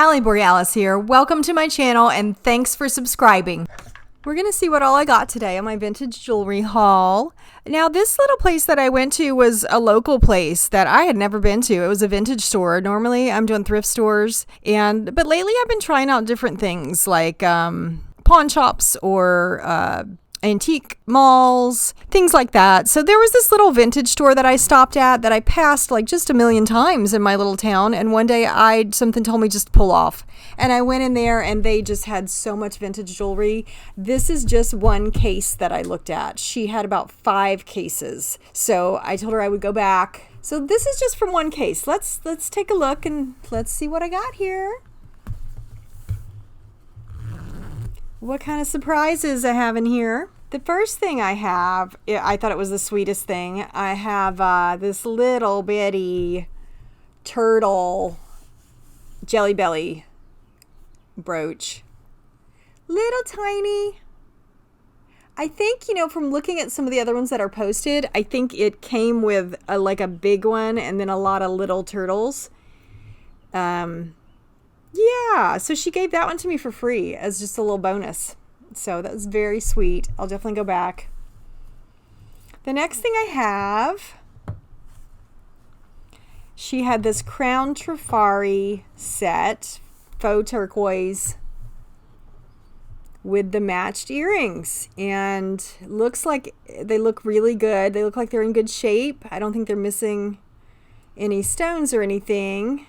Allie Borealis here. Welcome to my channel and thanks for subscribing. We're going to see what all I got today on my vintage jewelry haul. Now, this little place that I went to was a local place that I had never been to. It was a vintage store. Normally, I'm doing thrift stores, but lately I've been trying out different things like pawn shops or antique malls, things like that. So there was this little vintage store that I stopped at that I passed like just a million times in my little town. And one day something told me just to pull off. And I went in there and they just had so much vintage jewelry. This is just one case that I looked at. She had about 5 cases. So I told her I would go back. So this is just from one case. Let's take a look and let's see what I got here. What kind of surprises I have in here? The first thing I have, I thought it was the sweetest thing. I have this little bitty turtle jelly belly brooch. Little tiny. I think, from looking at some of the other ones that are posted, I think it came with like a big one and then a lot of little turtles. Yeah, so she gave that one to me for free as just a little bonus. So that was very sweet. I'll definitely go back. The next thing I have, she had this Crown Trifari set, faux turquoise, with the matched earrings. And looks like they look really good. They look like they're in good shape. I don't think they're missing any stones or anything.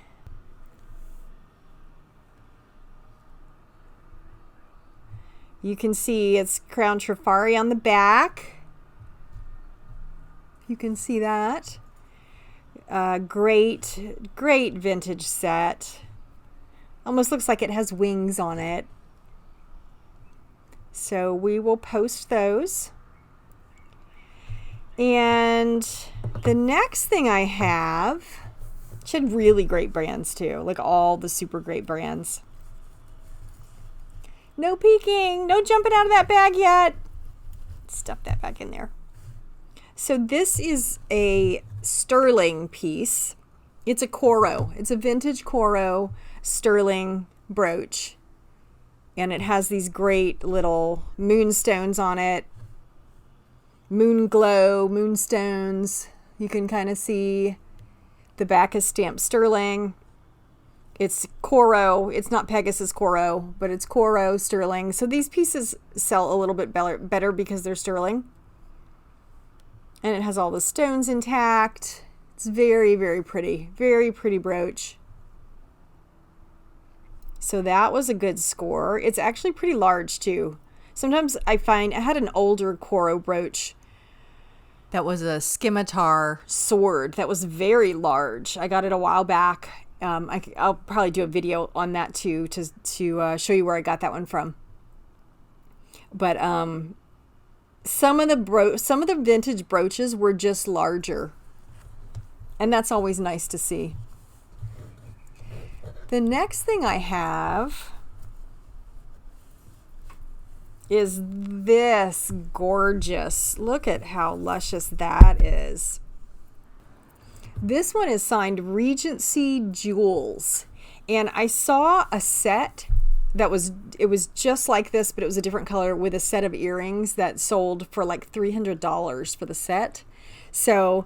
You can see it's Crown Trifari on the back. You can see that. Great vintage set. Almost looks like it has wings on it. So we will post those. And the next thing I have, she had really great brands too, like all the super great brands. No peeking, no jumping out of that bag yet. Stuff that back in there. So this is a sterling piece. It's a Coro. It's a vintage Coro sterling brooch. And it has these great little moonstones on it. Moon glow, moonstones. You can kind of see the back is stamped sterling. It's Coro. It's not Pegasus Coro, but it's Coro sterling. So these pieces sell a little bit better because they're sterling. And it has all the stones intact. It's very, very pretty. Very pretty brooch. So that was a good score. It's actually pretty large too. Sometimes I find I had an older Coro brooch that was a scimitar sword that was very large. I got it a while back. I'll probably do a video on that too to show you where I got that one from. But some of the vintage brooches were just larger, and that's always nice to see. The next thing I have is this gorgeous. Look at how luscious that is. This one is signed Regency Jewels, and I saw a set that was just like this, but it was a different color with a set of earrings that sold for like $300 for the set. So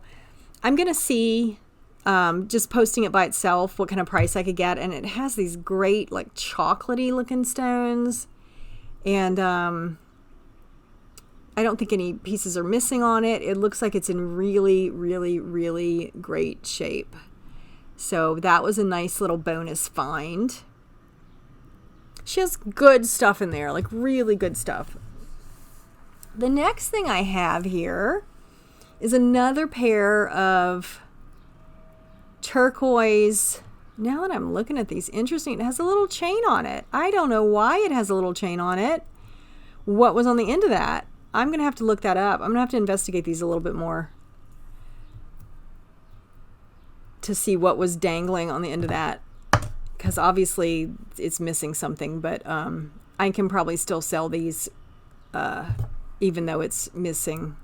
I'm gonna see just posting it by itself what kind of price I could get, and it has these great like chocolatey looking stones, and I don't think any pieces are missing on it. It looks like it's in really, really, really great shape. So that was a nice little bonus find. She has good stuff in there, like really good stuff. The next thing I have here is another pair of turquoise. Now that I'm looking at these, interesting. It has a little chain on it. I don't know why it has a little chain on it. What was on the end of that? I'm going to have to look that up. I'm going to have to investigate these a little bit more to see what was dangling on the end of that, because obviously it's missing something, but I can probably still sell these even though it's missing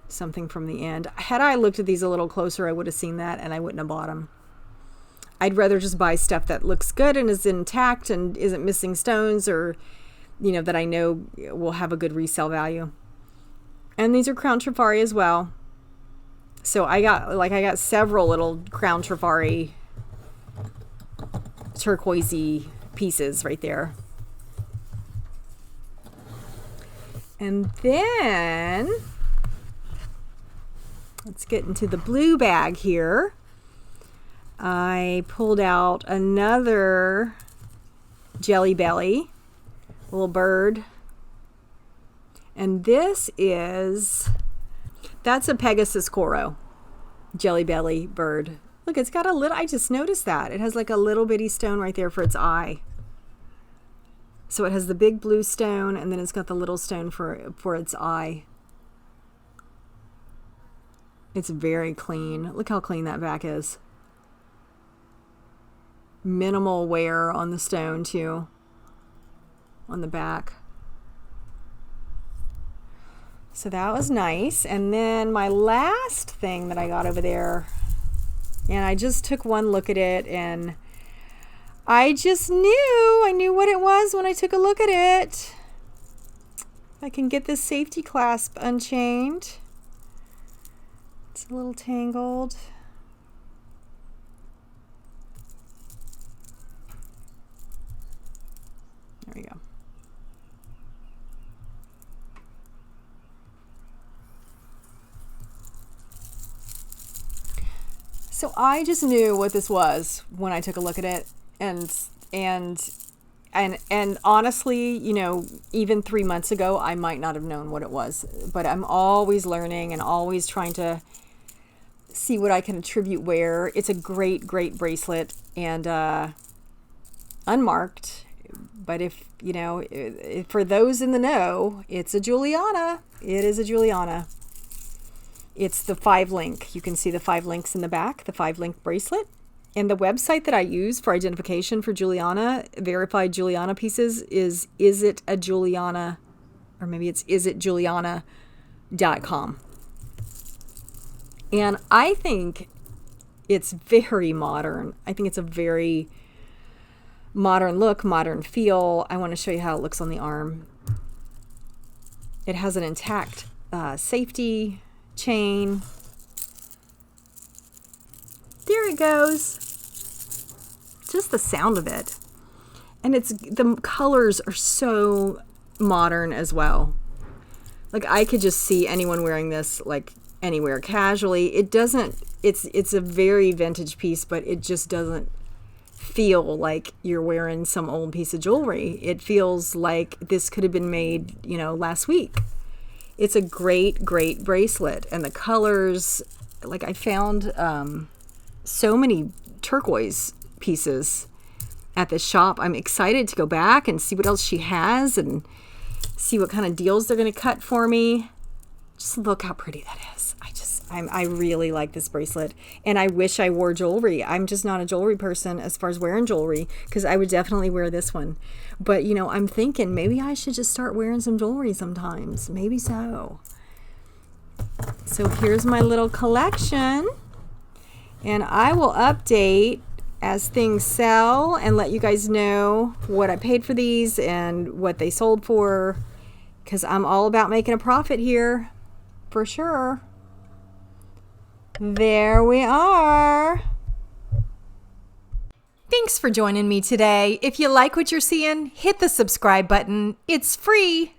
something from the end. Had I looked at these a little closer, I would have seen that and I wouldn't have bought them. I'd rather just buy stuff that looks good and is intact and isn't missing stones, or, you know, that I know will have a good resale value. And these are Crown Trifari as well. So I got several little Crown Trifari turquoisey pieces right there. And then let's get into the blue bag here. I pulled out another Jelly Belly, little bird. And that's a Pegasus Coro Jelly Belly bird. Look, it's got a little, I just noticed that. It has like a little bitty stone right there for its eye. So it has the big blue stone, and then it's got the little stone for its eye. It's very clean. Look how clean that back is. Minimal wear on the stone too, on the back. So that was nice. And then my last thing that I got over there, and I just took one look at it, and I knew what it was when I took a look at it. I can get this safety clasp unchained. It's a little tangled. There we go. So I just knew what this was when I took a look at it, and honestly, you know, even 3 months ago, I might not have known what it was. But I'm always learning and always trying to see what I can attribute where. It's a great, great bracelet, and unmarked. But if, you know, for those in the know, it's a Juliana. It is a Juliana. It's the 5-link. You can see the 5 links in the back, the 5-link bracelet. And the website that I use for identification for Juliana, verified Juliana pieces, is it a Juliana, or maybe it's isitjuliana.com. And I think it's very modern. I think it's a very modern look, modern feel. I want to show you how it looks on the arm. It has an intact safety chain. There it goes. Just the sound of it. And the colors are so modern as well. Like, I could just see anyone wearing this like anywhere casually. It's a very vintage piece, but it just doesn't feel like you're wearing some old piece of jewelry. It feels like this could have been made, you know, last week. It's a great, great bracelet. And the colors, like, I found so many turquoise pieces at this shop. I'm excited to go back and see what else she has and see what kind of deals they're going to cut for me. Just look how pretty that is. I really like this bracelet, and I wish I wore jewelry. I'm just not a jewelry person as far as wearing jewelry, because I would definitely wear this one. But, you know, I'm thinking maybe I should just start wearing some jewelry sometimes. Maybe so. So here's my little collection, and I will update as things sell and let you guys know what I paid for these and what they sold for, because I'm all about making a profit here for sure. There we are. Thanks for joining me today. If you like what you're seeing, hit the subscribe button. It's free.